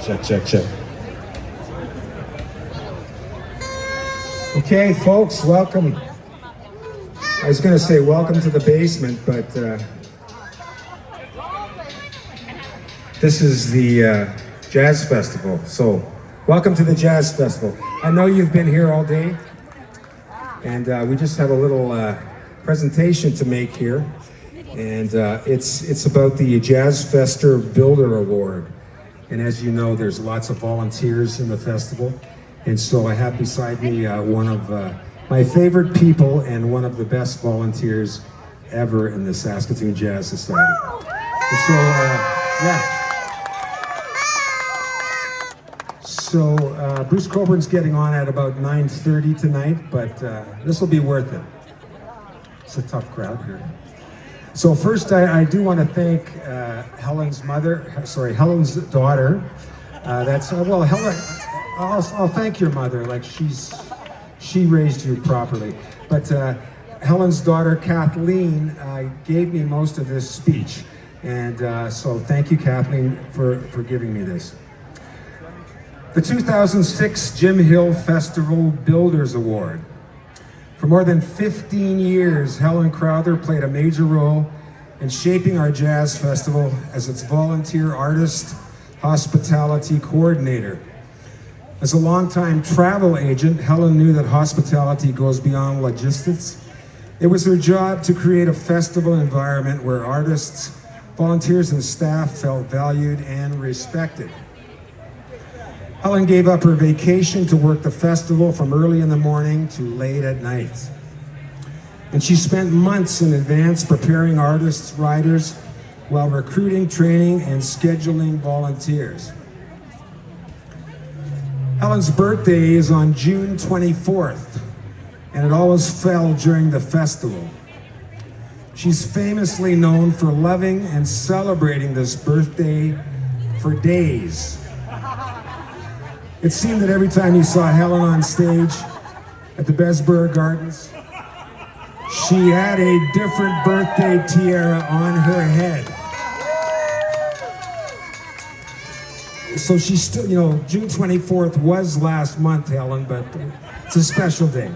Check, check, check. Okay, folks, welcome. I was going to say welcome to the basement, but this is the Jazz Festival. So, welcome to the Jazz Festival. I know you've been here all day, and we just have a little presentation to make here. And it's about the Jazz Fester Builder Award. And as you know, there's lots of volunteers in the festival. And so I have beside me one of my favorite people and one of the best volunteers ever in the Saskatoon Jazz Society. And so, So Bruce Coburn's getting on at about 9:30 tonight, but this will be worth it. It's a tough crowd here. So first, I do want to thank Helen's daughter. Helen, I'll thank your mother. Like she raised you properly. But Helen's daughter Kathleen gave me most of this speech, and so thank you, Kathleen, for giving me this. The 2006 Jim Hill Festival Builders Award. For more than 15 years, Helen Crowther played a major role in shaping our jazz festival as its volunteer artist, hospitality coordinator. As a longtime travel agent, Helen knew that hospitality goes beyond logistics. It was her job to create a festival environment where artists, volunteers, and staff felt valued and respected. Helen gave up her vacation to work the festival from early in the morning to late at night. And she spent months in advance preparing artists, riders, while recruiting, training, and scheduling volunteers. Helen's birthday is on June 24th, and it always fell during the festival. She's famously known for loving and celebrating this birthday for days. It seemed that every time you saw Helen on stage at the Besburg Gardens, she had a different birthday tiara on her head. So she's still, June 24th was last month, Helen, but it's a special day.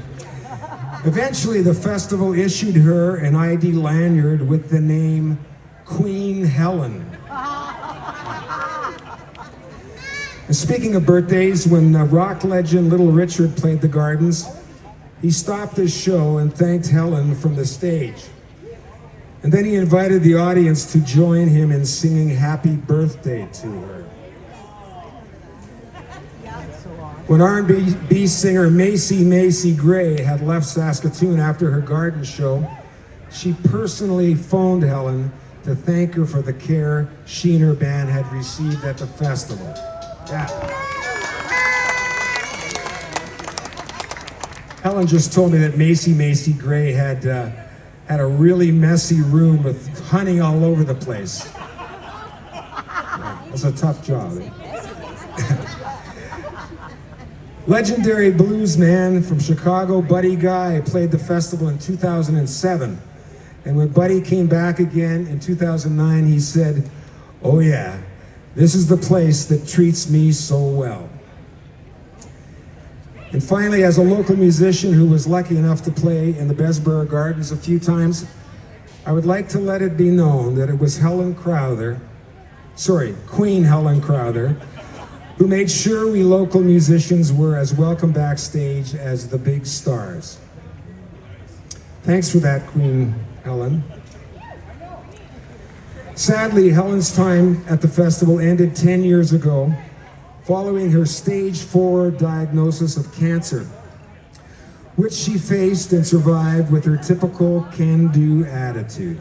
Eventually, the festival issued her an ID lanyard with the name Queen Helen. And speaking of birthdays, when rock legend Little Richard played the Gardens, he stopped his show and thanked Helen from the stage. And then he invited the audience to join him in singing happy birthday to her. When R&B singer Macy Gray had left Saskatoon after her garden show, she personally phoned Helen to thank her for the care she and her band had received at the festival. Yeah. Helen just told me that Macy Gray had a really messy room with honey all over the place. Yeah, it was a tough job. Eh? Legendary blues man from Chicago, Buddy Guy, played the festival in 2007. And when Buddy came back again in 2009, he said, "Oh yeah, this is the place that treats me so well." And finally, as a local musician who was lucky enough to play in the Besburg Gardens a few times, I would like to let it be known that it was Queen Helen Crowther, who made sure we local musicians were as welcome backstage as the big stars. Thanks for that, Queen Helen. Sadly, Helen's time at the festival ended 10 years ago, following her stage 4 diagnosis of cancer, which she faced and survived with her typical can-do attitude.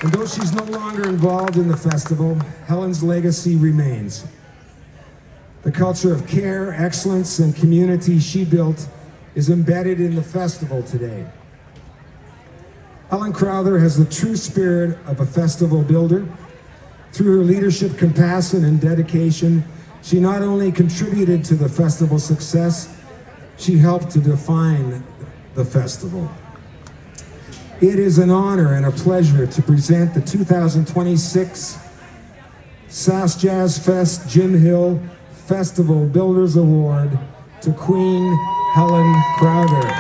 And though she's no longer involved in the festival, Helen's legacy remains. The culture of care, excellence, and community she built is embedded in the festival today. Helen Crowther has the true spirit of a festival builder. Through her leadership, compassion, and dedication, she not only contributed to the festival's success, she helped to define the festival. It is an honor and a pleasure to present the 2026 SaskJazz Fest Jim Hill Festival Builders Award to Queen Helen Crowther.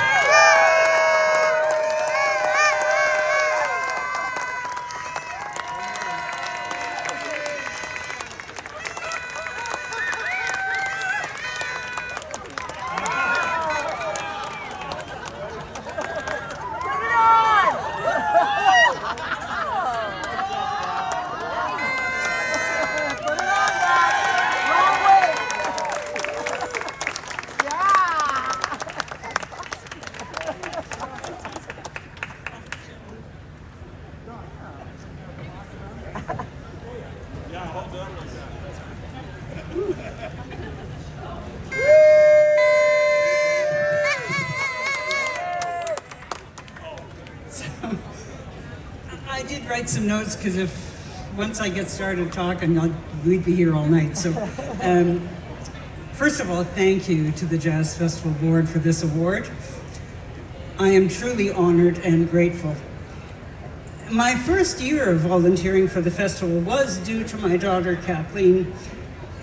I did write some notes because once I get started talking, we'd be here all night. So, first of all, thank you to the Jazz Festival Board for this award. I am truly honored and grateful. My first year of volunteering for the festival was due to my daughter, Kathleen.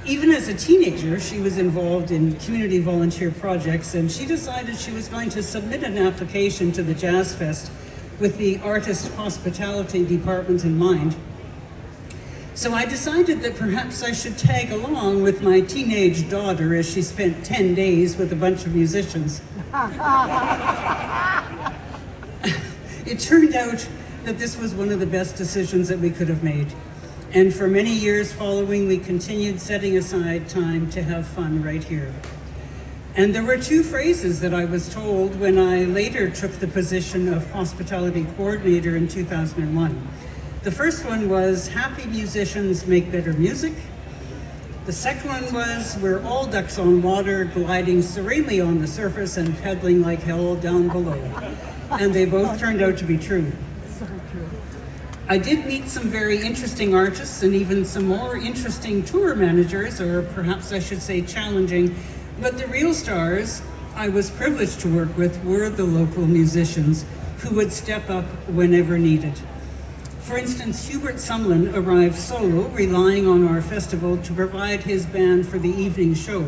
Even as a teenager, she was involved in community volunteer projects, and she decided she was going to submit an application to the Jazz Fest with the artist hospitality department in mind. So I decided that perhaps I should tag along with my teenage daughter as she spent 10 days with a bunch of musicians. It turned out that this was one of the best decisions that we could have made. And for many years following, we continued setting aside time to have fun right here. And there were two phrases that I was told when I later took the position of hospitality coordinator in 2001. The first one was, happy musicians make better music. The second one was, we're all ducks on water, gliding serenely on the surface and pedaling like hell down below. And they both turned out to be true. I did meet some very interesting artists and even some more interesting tour managers, or perhaps I should say challenging, but the real stars I was privileged to work with were the local musicians who would step up whenever needed. For instance, Hubert Sumlin arrived solo, relying on our festival to provide his band for the evening show.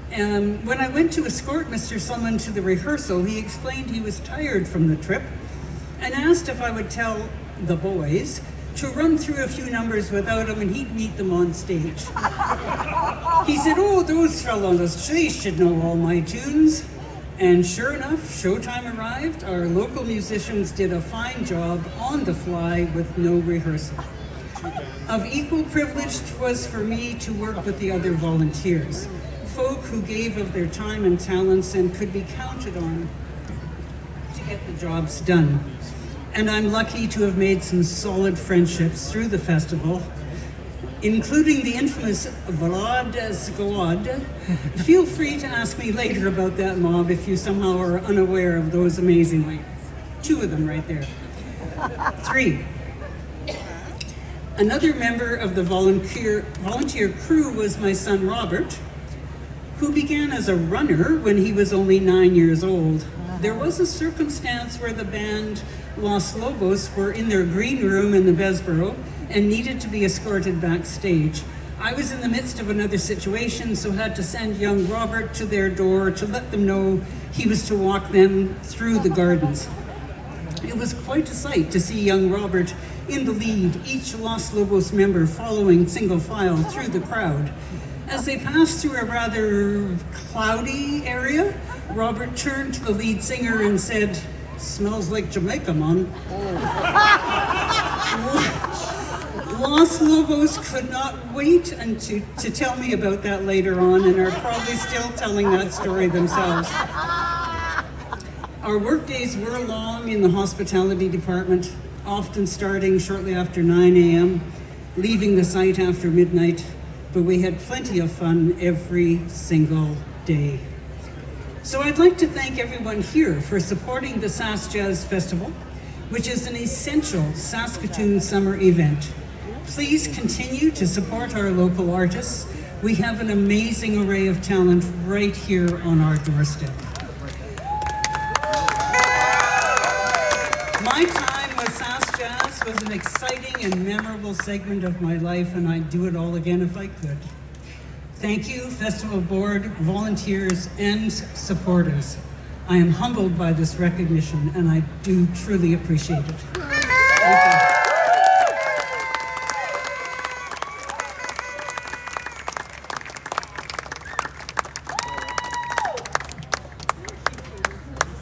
When I went to escort Mr. Sumlin to the rehearsal, he explained he was tired from the trip and asked if I would tell the boys to run through a few numbers without him and he'd meet them on stage. He said, oh, those fellows, they should know all my tunes. And sure enough, showtime arrived. Our local musicians did a fine job on the fly with no rehearsal. Of equal privilege was for me to work with the other volunteers, folk who gave of their time and talents and could be counted on to get the jobs done. And I'm lucky to have made some solid friendships through the festival, including the infamous Vlad Squad. Feel free to ask me later about that mob if you somehow are unaware of those amazing ones. Two of them right there. 3. Another member of the volunteer crew was my son Robert, who began as a runner when he was only 9 years old. There was a circumstance where the band Los Lobos were in their green room in the Besborough and needed to be escorted backstage. I was in the midst of another situation, so had to send young Robert to their door to let them know he was to walk them through the gardens. It was quite a sight to see young Robert in the lead, each Los Lobos member following single file through the crowd. As they passed through a rather cloudy area, Robert turned to the lead singer and said, "Smells like Jamaica, man." Los Lobos could not wait to tell me about that later on and are probably still telling that story themselves. Our work days were long in the hospitality department, often starting shortly after 9 a.m., leaving the site after midnight, but we had plenty of fun every single day. So I'd like to thank everyone here for supporting the SaskJazz Festival, which is an essential Saskatoon summer event. Please continue to support our local artists. We have an amazing array of talent right here on our doorstep. My time with SaskJazz was an exciting and memorable segment of my life, and I'd do it all again if I could. Thank you, Festival Board, volunteers, and supporters. I am humbled by this recognition, and I do truly appreciate it. Thank you.